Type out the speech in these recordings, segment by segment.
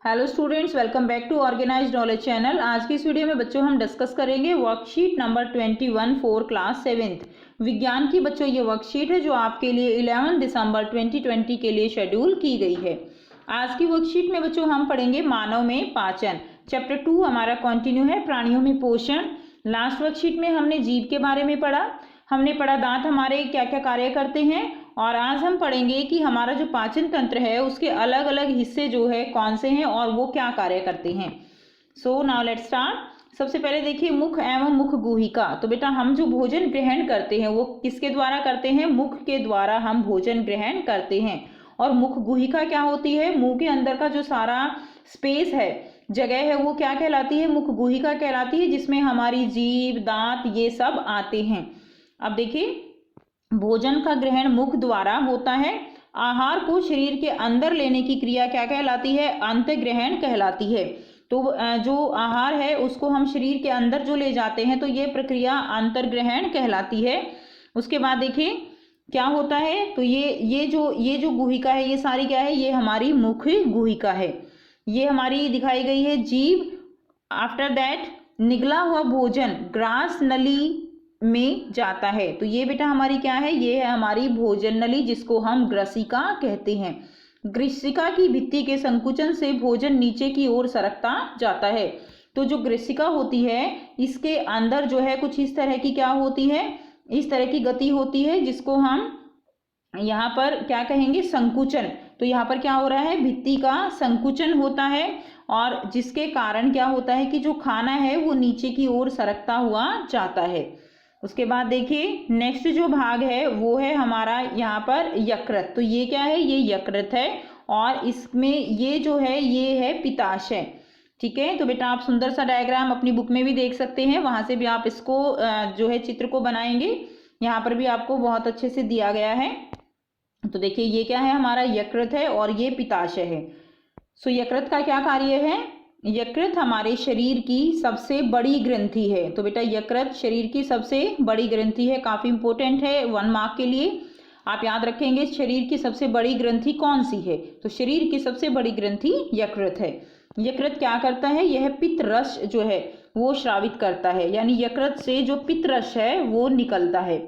Hello students, welcome back to organised knowledge channel. आज की इस वीडियो में बच्चों हम डिस्कस करेंगे worksheet number 21 for class 7th विज्ञान की। बच्चों ये वर्कशीट है जो आपके लिए 11 दिसंबर 2020 के लिए शेड्यूल की गई है। आज की वर्कशीट में बच्चों हम पढ़ेंगे मानव में पाचन। चैप्टर 2 हमारा कंटिन्यू है, प्राणियों में पोषण। लास्ट वर्कशीट में हमने जीव के बारे में पढ़ा, हमने पढ़ा दांत हमारे क्या क्या कार्य करते हैं, और आज हम पढ़ेंगे कि हमारा जो पाचन तंत्र है उसके अलग अलग हिस्से जो है कौन से हैं और वो क्या कार्य करते हैं। So now let's start. सबसे पहले देखिए मुख एवं मुख गुहिका। तो बेटा हम जो भोजन ग्रहण करते हैं वो किसके द्वारा करते हैं? मुख के द्वारा हम भोजन ग्रहण करते हैं। और मुख गुहिका क्या होती है? मुंह के अंदर का जो सारा स्पेस है, जगह है, वो क्या कहलाती है? मुख गुहिका कहलाती है, जिसमें हमारी जीभ, दांत ये सब आते हैं। अब देखिए भोजन का ग्रहण मुख द्वारा होता है। आहार को शरीर के अंदर लेने की क्रिया क्या कहलाती है? अंतःग्रहण कहलाती है। तो जो आहार है उसको हम शरीर के अंदर जो ले जाते हैं तो ये प्रक्रिया अंतर्ग्रहण कहलाती है। उसके बाद देखिए क्या होता है, तो ये जो गुहिका है ये सारी क्या है? ये हमारी मुख गुहिका है। ये हमारी दिखाई गई है जीभ। आफ्टर दैट निगला हुआ भोजन ग्रास नली में जाता है। तो ये बेटा हमारी क्या है? ये है हमारी भोजन नली, जिसको हम ग्रसिका कहते हैं। ग्रसिका की भित्ति के संकुचन से भोजन नीचे की ओर सरकता जाता है। तो जो ग्रसिका होती है इसके अंदर जो है कुछ इस तरह की क्या होती है? इस तरह की गति होती है, जिसको हम यहाँ पर क्या कहेंगे? संकुचन। तो यहाँ पर क्या हो रहा है? भित्ति का संकुचन होता है, और जिसके कारण क्या होता है कि जो खाना है वो नीचे की ओर सरकता हुआ जाता है। उसके बाद देखिए नेक्स्ट जो भाग है वो है हमारा यहाँ पर यकृत। तो ये क्या है? ये यकृत है, और इसमें ये जो है ये है पित्ताशय। ठीक है, तो बेटा आप सुंदर सा डायग्राम अपनी बुक में भी देख सकते हैं, वहां से भी आप इसको जो है चित्र को बनाएंगे। यहाँ पर भी आपको बहुत अच्छे से दिया गया है। तो देखिए ये क्या है? हमारा यकृत है और ये पित्ताशय है। सो यकृत का क्या कार्य है? यकृत हमारे शरीर की सबसे बड़ी ग्रंथि है। तो बेटा यकृत शरीर की सबसे बड़ी ग्रंथि है, काफी इंपॉर्टेंट है 1 मार्क के लिए। आप याद रखेंगे शरीर की सबसे बड़ी ग्रंथि कौन सी है? तो शरीर की सबसे बड़ी ग्रंथि यकृत है। यकृत क्या करता है? यह पित्त रस जो है वो स्रावित करता है, यानी यकृत से जो पित्त रस है वो निकलता है,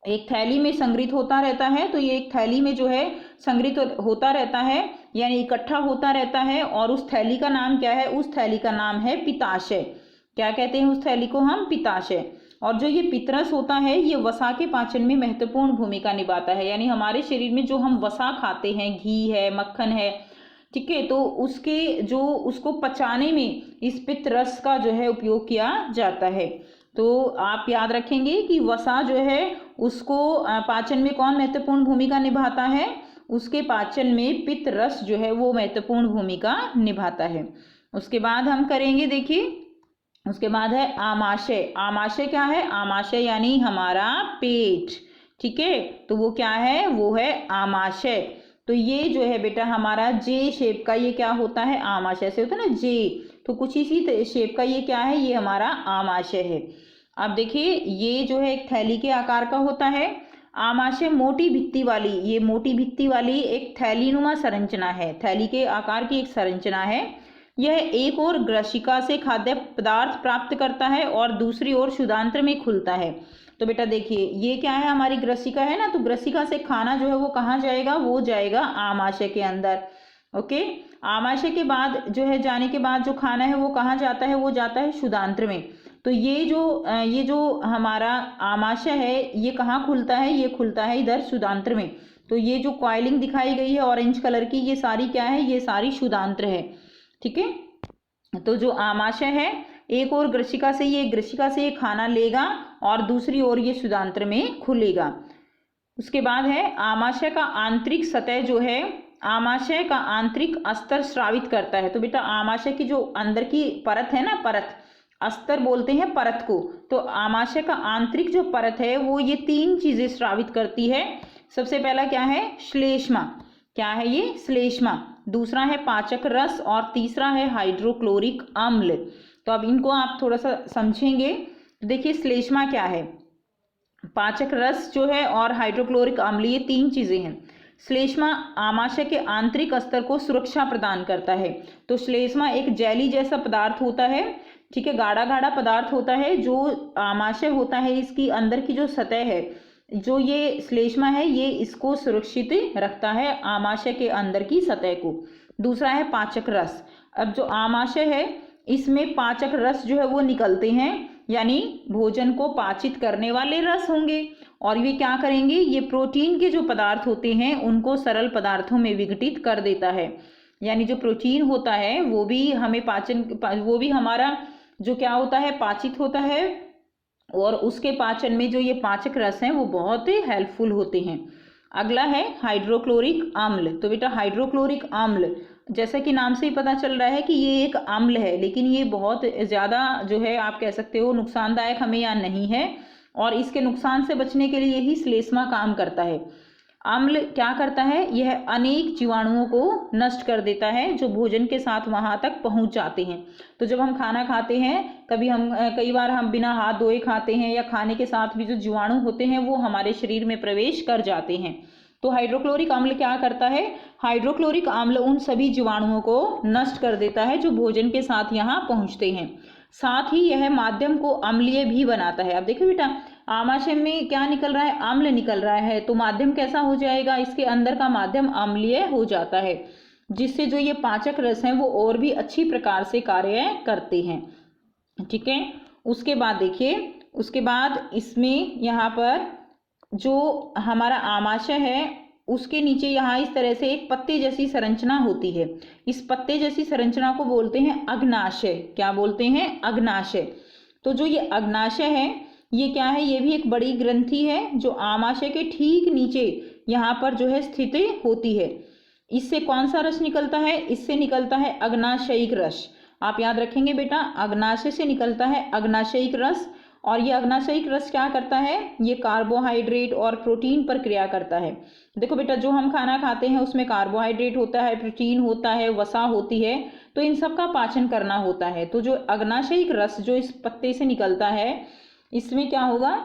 एक थैली में संग्रहित होता रहता है। तो ये एक थैली में जो है संग्रहित होता रहता है, यानी इकट्ठा होता रहता है। और उस थैली का नाम क्या है? उस थैली का नाम है पित्ताशय। क्या कहते हैं उस थैली को? हम पित्ताशय। और जो ये पित्तरस होता है ये वसा के पाचन में महत्वपूर्ण भूमिका निभाता है, यानी हमारे शरीर में जो हम वसा खाते हैं, घी है, मक्खन है, ठीक है, तो उसको पचाने में इस पित्तरस का जो है उपयोग किया जाता है। तो आप याद रखेंगे कि वसा जो है उसको पाचन में कौन महत्वपूर्ण भूमिका निभाता है? उसके पाचन में पित्त रस जो है वो महत्वपूर्ण भूमिका निभाता है। उसके बाद हम करेंगे, देखिए उसके बाद है आमाशय। आमाशय क्या है? आमाशय यानी हमारा पेट। ठीक है, तो वो क्या है? वो है आमाशय। तो ये जो है बेटा हमारा जे शेप का ये क्या होता है? आमाशय से होता है ना जे, तो कुछ इसी शेप का ये क्या है? ये हमारा आमाशय है। अब देखिए ये जो है एक थैली के आकार का होता है। आमाशय मोटी भित्ति वाली, ये मोटी भित्ति वाली एक थैलीनुमा संरचना है, थैली के आकार की एक संरचना है। यह एक ओर ग्रसिका से खाद्य पदार्थ प्राप्त करता है और दूसरी ओर क्षुधांत्र में खुलता है। तो बेटा देखिए ये क्या है? हमारी ग्रसिका है ना, तो ग्रसिका से खाना जो है वो कहाँ जाएगा? वो जाएगा आमाशय के अंदर। ओके, आमाशय के बाद जो है जाने के बाद जो खाना है वो कहाँ जाता है? वो जाता है क्षुधांत्र में। तो ये जो हमारा आमाशय है ये कहाँ खुलता है? ये खुलता है इधर क्षुधांत्र में। तो ये जो कॉइलिंग दिखाई गई है ऑरेंज कलर की, ये सारी क्या है? ये सारी क्षुधांत्र है। ठीक है, तो जो आमाशय है एक और ग्रसिका से ये खाना लेगा और दूसरी ओर ये क्षुधांत्र में खुलेगा। उसके बाद है आमाशय का आंतरिक सतह जो है, आमाशय का आंतरिक अस्तर स्रावित करता है। तो बेटा आमाशय की जो अंदर की परत है ना, परत, अस्तर बोलते हैं परत को। तो आमाशय का आंतरिक जो परत है वो ये 3 चीजें स्रावित करती है। सबसे पहला क्या है? श्लेष्मा। क्या है ये? श्लेष्मा। दूसरा है पाचक रस, और तीसरा है हाइड्रोक्लोरिक अम्ल। तो अब इनको आप थोड़ा सा समझेंगे। तो देखिए श्लेष्मा क्या है? पाचक रस जो है और हाइड्रोक्लोरिक अम्ल, ये 3 चीजें हैं। श्लेष्मा आमाशय के आंतरिक स्तर को सुरक्षा प्रदान करता है। तो श्लेष्मा एक जेली जैसा पदार्थ होता है, ठीक है, गाढ़ा गाढ़ा पदार्थ होता है जो आमाशय होता है, इसकी अंदर की जो सतह है, जो ये श्लेष्मा है, ये इसको सुरक्षित रखता है आमाशय के अंदर की सतह को। दूसरा है पाचक रस। अब जो आमाशय है इसमें पाचक रस जो है वो निकलते हैं, यानी भोजन को पाचित करने वाले रस होंगे, और ये क्या करेंगे, ये प्रोटीन के जो पदार्थ होते हैं उनको सरल पदार्थों में विघटित कर देता है। यानी जो प्रोटीन होता है वो भी हमें वो भी हमारा जो क्या होता है, पाचित होता है, और उसके पाचन में जो ये पाचक रस हैं वो बहुत ही हेल्पफुल होते हैं। अगला है हाइड्रोक्लोरिक अम्ल। तो बेटा हाइड्रोक्लोरिक अम्ल, जैसा कि नाम से ही पता चल रहा है कि ये एक अम्ल है, लेकिन ये बहुत ज़्यादा जो है आप कह सकते हो नुकसानदायक हमें यहाँ नहीं है, और इसके नुकसान से बचने के लिए ही श्लेष्मा काम करता है। अम्ल क्या करता है, यह अनेक जीवाणुओं को नष्ट कर देता है जो भोजन के साथ वहाँ तक पहुँच जाते हैं। तो जब हम खाना खाते हैं, कई बार हम बिना हाथ धोए खाते हैं, या खाने के साथ भी जो जीवाणु होते हैं वो हमारे शरीर में प्रवेश कर जाते हैं। तो हाइड्रोक्लोरिक अम्ल क्या करता है, हाइड्रोक्लोरिक अम्ल उन सभी जीवाणुओं को नष्ट कर देता है जो भोजन के साथ यहाँ पहुँचते हैं। साथ ही यह माध्यम को अम्लीय भी बनाता है। अब देखो बेटा, आमाशय में क्या निकल रहा है, अम्ल निकल रहा है, तो माध्यम कैसा हो जाएगा, इसके अंदर का माध्यम अम्लीय हो जाता है, जिससे जो ये पाचक रस हैं वो और भी अच्छी प्रकार से कार्य करते हैं। ठीक है, उसके बाद देखिए, उसके बाद इसमें यहाँ पर जो हमारा आमाशय है उसके नीचे यहाँ इस तरह से एक पत्ते जैसी संरचना होती है। इस पत्ते जैसी संरचना को बोलते हैं अग्नाशय। क्या बोलते हैं, अग्नाशय। तो जो ये अग्नाशय है ये क्या है, ये भी एक बड़ी ग्रंथि है जो आमाशय के ठीक नीचे यहाँ पर जो है स्थित होती है। इससे कौन सा रस निकलता है, इससे निकलता है अग्नाशयिक रस। आप याद रखेंगे बेटा, अग्नाशय से निकलता है अग्नाशयिक रस, और ये अग्नाशयिक रस क्या करता है, ये कार्बोहाइड्रेट और प्रोटीन पर क्रिया करता है। देखो बेटा, जो हम खाना खाते हैं उसमें कार्बोहाइड्रेट होता है, प्रोटीन होता है, वसा होती है, तो इन सब का पाचन करना होता है। तो जो अग्नाशयिक रस जो इस पत्ते से निकलता है, इसमें क्या होगा,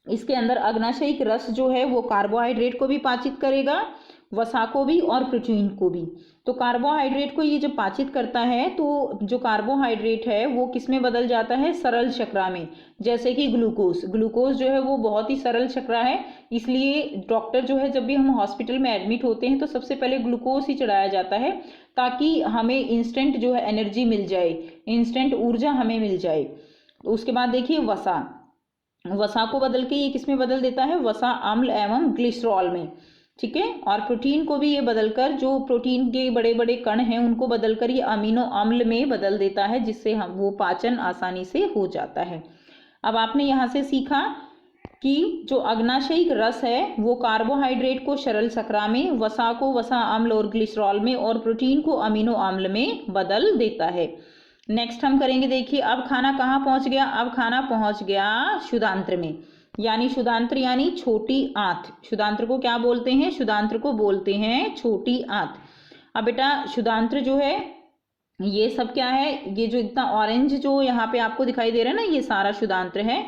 इसके अंदर अग्नाशयिक रस जो है वो कार्बोहाइड्रेट को भी पाचित करेगा, वसा को भी और प्रोटीन को भी। तो कार्बोहाइड्रेट को ये जब पाचित करता है तो जो कार्बोहाइड्रेट है वो किस में बदल जाता है, सरल शर्करा में, जैसे कि ग्लूकोज। ग्लूकोज जो है वो बहुत ही सरल शर्करा है, इसलिए डॉक्टर जो है जब भी हम हॉस्पिटल में एडमिट होते हैं तो सबसे पहले ग्लूकोज ही चढ़ाया जाता है, ताकि हमें इंस्टेंट जो है एनर्जी मिल जाए, इंस्टेंट ऊर्जा हमें मिल जाए। तो उसके बाद देखिए वसा, वसा को बदल के ये किस में बदल देता है, वसा अम्ल एवं ग्लिसरॉल में। ठीक है, और प्रोटीन को भी ये बदलकर, जो प्रोटीन के बड़े बड़े कण हैं उनको बदलकर ये अमीनो अम्ल में बदल देता है, जिससे हम वो पाचन आसानी से हो जाता है। अब आपने यहाँ से सीखा कि जो अग्नाशयिक रस है वो कार्बोहाइड्रेट को सरल शर्करा में, वसा को वसा अम्ल और ग्लिसरॉल में, और प्रोटीन को अमीनो अम्ल में बदल देता है। नेक्स्ट हम करेंगे, देखिए अब खाना कहाँ पहुँच गया, अब खाना पहुँच गया शुदांत्र में, यानी शुदांत्र यानी छोटी आंत। शुदांत्र को क्या बोलते हैं, शुदांत्र को बोलते हैं छोटी आंत। अब बेटा शुदांत्र जो है ये सब क्या है, ये जो इतना ऑरेंज जो यहाँ पे आपको दिखाई दे रहा है ना, ये सारा शुदांत्र है,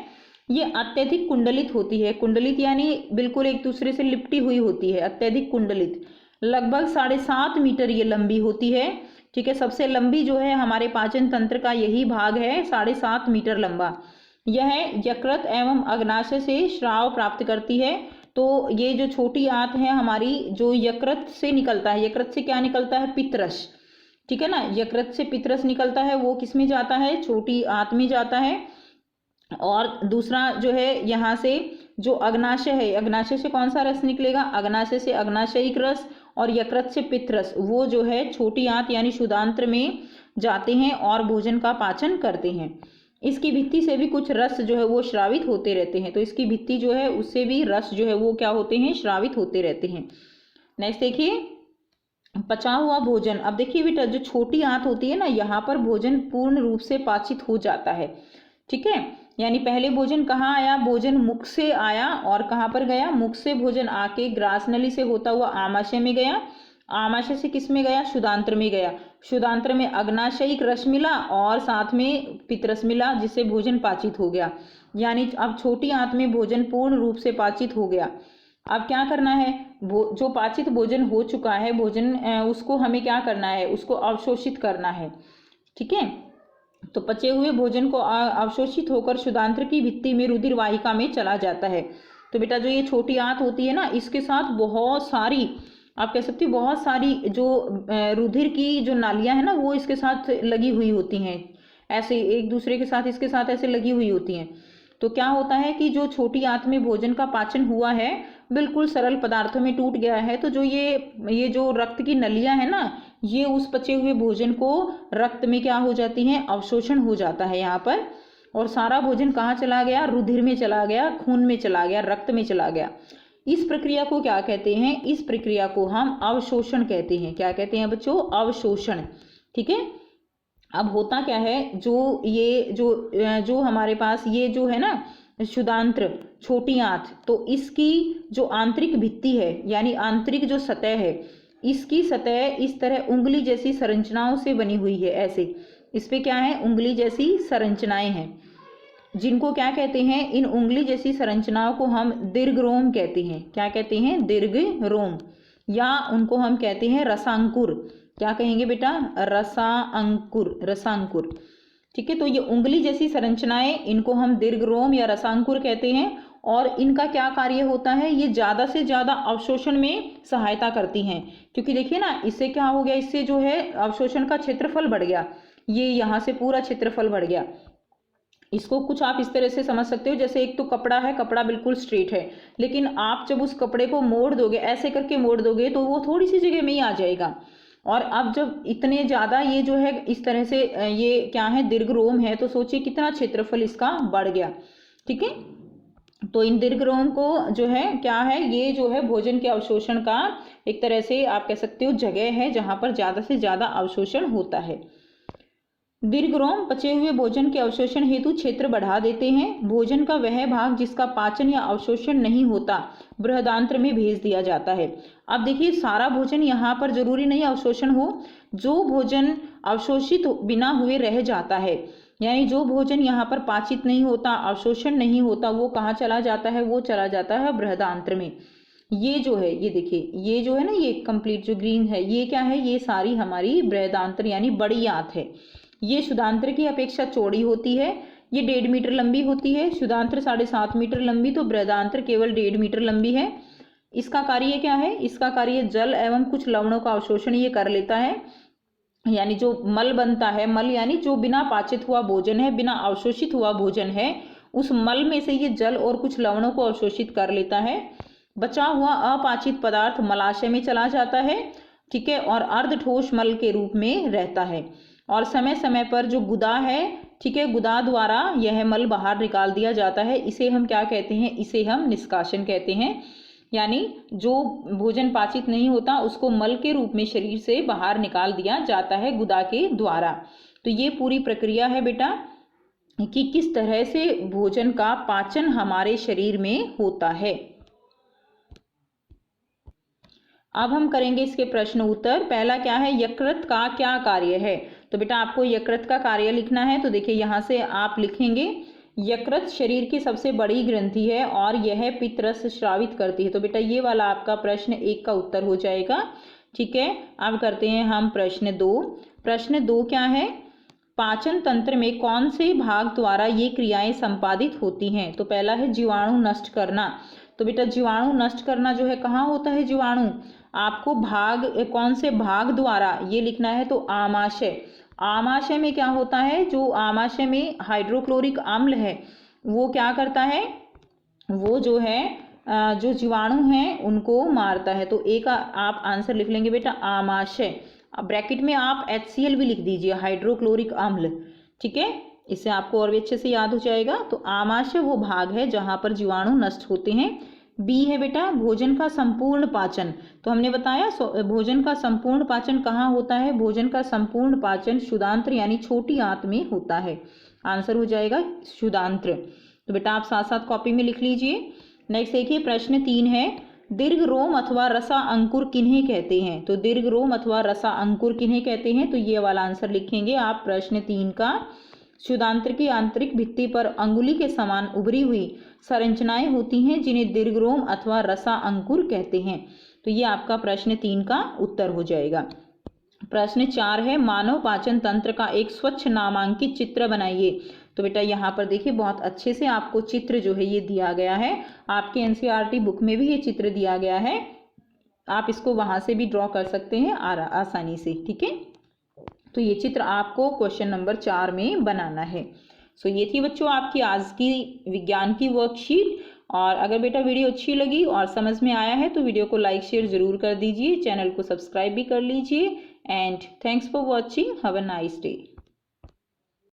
ये अत्यधिक कुंडलित होती है। कुंडलित यानी बिल्कुल एक दूसरे से लिपटी हुई होती है, अत्यधिक कुंडलित। लगभग 7.5 मीटर ये लंबी होती है। ठीक है, सबसे लंबी जो है हमारे पाचन तंत्र का यही भाग है, 7.5 मीटर लंबा। यह यकृत एवं अग्नाशय से स्राव प्राप्त करती है। तो ये जो छोटी आंत है हमारी, जो यकृत से निकलता है, यकृत से क्या निकलता है, पित्तरस। ठीक है ना, यकृत से पित्तरस निकलता है, वो किस में जाता है, छोटी आंत में जाता है। और दूसरा जो है यहाँ से जो अग्नाशय है, अग्नाशय से कौन सा रस निकलेगा, अग्नाशय से अग्नाशयिक रस, और यकृत से पित्तरस, वो जो है छोटी आंत यानी शुदांत्र में जाते हैं और भोजन का पाचन करते हैं। इसकी भित्ति से भी कुछ रस जो है वो श्रावित होते रहते हैं, तो इसकी भित्ति जो है उससे भी रस जो है वो क्या होते हैं, श्रावित होते रहते हैं। नेक्स्ट देखिए, पचा हुआ भोजन। अब देखिए बेटा, जो छोटी आंत होती है ना, यहाँ पर भोजन पूर्ण रूप से पाचित हो जाता है। ठीक है, यानी पहले भोजन कहाँ आया, भोजन मुख से आया, और कहाँ पर गया, मुख से भोजन आके ग्रास नली से होता हुआ आमाशय में गया, आमाशय से किस में गया, शुदांत्र में गया, शुदांत्र में अग्नाशयिक रस मिला और साथ में पित्तरस मिला, जिससे भोजन पाचित हो गया। यानी अब छोटी आंत में भोजन पूर्ण रूप से पाचित हो गया। अब क्या करना है, जो पाचित भोजन हो चुका है भोजन, उसको हमें क्या करना है, उसको अवशोषित करना है। ठीक है, तो पचे हुए भोजन को अवशोषित होकर शुदांत्र की भित्ति में रुधिर वाहिका में चला जाता है। तो बेटा जो ये छोटी आंत होती है ना, इसके साथ बहुत सारी, आप कह सकते हो बहुत सारी जो रुधिर की जो नालियां है ना, वो इसके साथ लगी हुई होती हैं, ऐसे एक दूसरे के साथ, इसके साथ ऐसे लगी हुई होती हैं। तो क्या होता है कि जो छोटी आंत में भोजन का पाचन हुआ है, बिल्कुल सरल पदार्थों में टूट गया है, तो जो ये जो रक्त की नलियां है ना, ये उस पचे हुए भोजन को रक्त में क्या हो जाती हैं, अवशोषण हो जाता है यहाँ पर, और सारा भोजन कहाँ चला गया, रुधिर में चला गया, खून में चला गया, रक्त में चला गया। इस प्रक्रिया को क्या कहते हैं, इस प्रक्रिया को हम अवशोषण कहते हैं। क्या कहते हैं बच्चों, अवशोषण। ठीक है, अब होता क्या है, जो हमारे पास ये जो है ना शुदांत्र, छोटी आंत, तो इसकी जो आंतरिक भित्ति है यानी आंतरिक जो सतह है, इसकी सतह इस तरह उंगली जैसी संरचनाओं से बनी हुई है। ऐसे इस पे क्या है, उंगली जैसी संरचनाएं हैं, जिनको क्या कहते हैं, इन उंगली जैसी संरचनाओं को हम दीर्घरोम कहते हैं। क्या कहते हैं, दीर्घरोम, या उनको हम कहते हैं रसांकुर। क्या कहेंगे बेटा, रसांकुर, रसांकुर। ठीक है, तो ये उंगली जैसी संरचनाएं, इनको हम दीर्घरोम या रसांकुर कहते हैं, और इनका क्या कार्य होता है, ये ज़्यादा से ज़्यादा अवशोषण में सहायता करती हैं। क्योंकि देखिए ना, इससे क्या हो गया, इससे जो है अवशोषण का क्षेत्रफल बढ़ गया, ये यहाँ से पूरा क्षेत्रफल बढ़ गया। इसको कुछ आप इस तरह से समझ सकते हो, जैसे एक तो कपड़ा है, कपड़ा बिल्कुल स्ट्रेट है, लेकिन आप जब उस कपड़े को मोड़ दोगे, ऐसे करके मोड़ दोगे, तो वो थोड़ी सी जगह में ही आ जाएगा। और अब जब इतने ज़्यादा ये जो है इस तरह से, ये क्या है, दीर्घरोम है, तो सोचिए कितना क्षेत्रफल इसका बढ़ गया। ठीक है, तो इन दीर्घरोम को जो है क्या है, ये जो है भोजन के अवशोषण का एक तरह से आप कह सकते हो जगह है, जहाँ पर ज़्यादा से ज़्यादा अवशोषण होता है। दीर्घरोम पचे हुए भोजन के अवशोषण हेतु क्षेत्र बढ़ा देते हैं। भोजन का वह भाग जिसका पाचन या अवशोषण नहीं होता, बृहदांत्र में भेज दिया जाता है। अब देखिए, सारा भोजन यहाँ पर जरूरी नहीं अवशोषण हो, जो भोजन अवशोषित बिना हुए रह जाता है, यानी जो भोजन यहाँ पर पाचित नहीं होता, अवशोषण नहीं होता, वो कहाँ चला जाता है, वो चला जाता है बृहदांत्र में। ये जो है, ये देखिए, ये जो है ना, ये कंप्लीट जो ग्रीन है, ये क्या है, ये सारी हमारी बृहदांत्र यानी बड़ी आंत है। ये शुदांत्र की अपेक्षा चौड़ी होती है, ये 1.5 मीटर लंबी होती है, शुदांत्र 7.5 मीटर लंबी, तो बृहदांत्र केवल 1.5 मीटर लंबी है। इसका कार्य क्या है, इसका कार्य जल एवं कुछ लवणों का अवशोषण ये कर लेता है, यानी जो मल बनता है, मल यानी जो बिना पाचित हुआ भोजन है, बिना अवशोषित हुआ भोजन है, उस मल में से ये जल और कुछ लवणों को अवशोषित कर लेता है। बचा हुआ अपाचित पदार्थ मलाशय में चला जाता है। ठीक है, और अर्धठोस मल के रूप में रहता है, और समय समय पर जो गुदा है, ठीक है, गुदा द्वारा यह मल बाहर निकाल दिया जाता है। इसे हम क्या कहते हैं, इसे हम निष्कासन कहते हैं, यानी जो भोजन पाचित नहीं होता उसको मल के रूप में शरीर से बाहर निकाल दिया जाता है गुदा के द्वारा। तो ये पूरी प्रक्रिया है बेटा कि किस तरह से भोजन का पाचन हमारे शरीर में होता है। अब हम करेंगे इसके प्रश्न उत्तर। पहला क्या है, यकृत का क्या कार्य है। तो बेटा आपको यकृत का कार्य लिखना है, तो देखिए यहाँ से आप लिखेंगे, यकृत शरीर की सबसे बड़ी ग्रंथि है और यह पित्तरस स्रावित करती है। तो बेटा ये वाला आपका प्रश्न 1 का उत्तर हो जाएगा। ठीक है, अब करते हैं हम प्रश्न 2। प्रश्न 2 क्या है, पाचन तंत्र में कौन से भाग द्वारा ये क्रियाएं संपादित होती हैं। तो पहला है जीवाणु नष्ट करना। तो बेटा जीवाणु नष्ट करना जो है कहाँ होता है, जीवाणु, आपको भाग कौन से भाग द्वारा ये लिखना है, तो आमाशय। आमाशय में क्या होता है, जो आमाशय में हाइड्रोक्लोरिक अम्ल है वो क्या करता है, वो जो है जो जीवाणु हैं उनको मारता है। तो एक आप आंसर लिख लेंगे बेटा आमाशय, ब्रैकेट में आप HCl भी लिख दीजिए, हाइड्रोक्लोरिक अम्ल। ठीक है, इससे आपको और भी अच्छे से याद हो जाएगा। तो आमाशय वो भाग है जहाँ पर जीवाणु नष्ट होते हैं। बी है बेटा भोजन का संपूर्ण पाचन। तो हमने बताया भोजन का संपूर्ण पाचन कहाँ होता है, भोजन का संपूर्ण पाचन शुदांत्र यानी छोटी आंत में होता है। आंसर हो जाएगा शुदांत्र। तो बेटा आप साथ साथ कॉपी में लिख लीजिए। नेक्स्ट देखिए प्रश्न 3 है, दीर्घ रोम अथवा रसा अंकुर किन्हें कहते हैं। तो दीर्घ रोम अथवा रसा अंकुर किन्हें कहते हैं, तो ये वाला आंसर लिखेंगे आप प्रश्न 3 का। शुद्धांत्र की आंतरिक भित्ति पर अंगुली के समान उभरी हुई संरचनाएं होती हैं जिन्हें दीर्घरोम अथवा रसा अंकुर कहते हैं। तो ये आपका प्रश्न 3 का उत्तर हो जाएगा। प्रश्न 4 है, मानव पाचन तंत्र का एक स्वच्छ नामांकित चित्र बनाइए। तो बेटा यहाँ पर देखिए बहुत अच्छे से आपको चित्र जो है ये दिया गया है, आपके एनसीईआरटी बुक में भी ये चित्र दिया गया है, आप इसको वहां से भी ड्रॉ कर सकते हैं आसानी से। ठीक है, तो ये चित्र आपको क्वेश्चन नंबर 4 में बनाना है। सो ये थी बच्चों आपकी आज की विज्ञान की वर्कशीट। और अगर बेटा वीडियो अच्छी लगी और समझ में आया है तो वीडियो को लाइक शेयर जरूर कर दीजिए, चैनल को सब्सक्राइब भी कर लीजिए। And thanks for watching, have a nice day.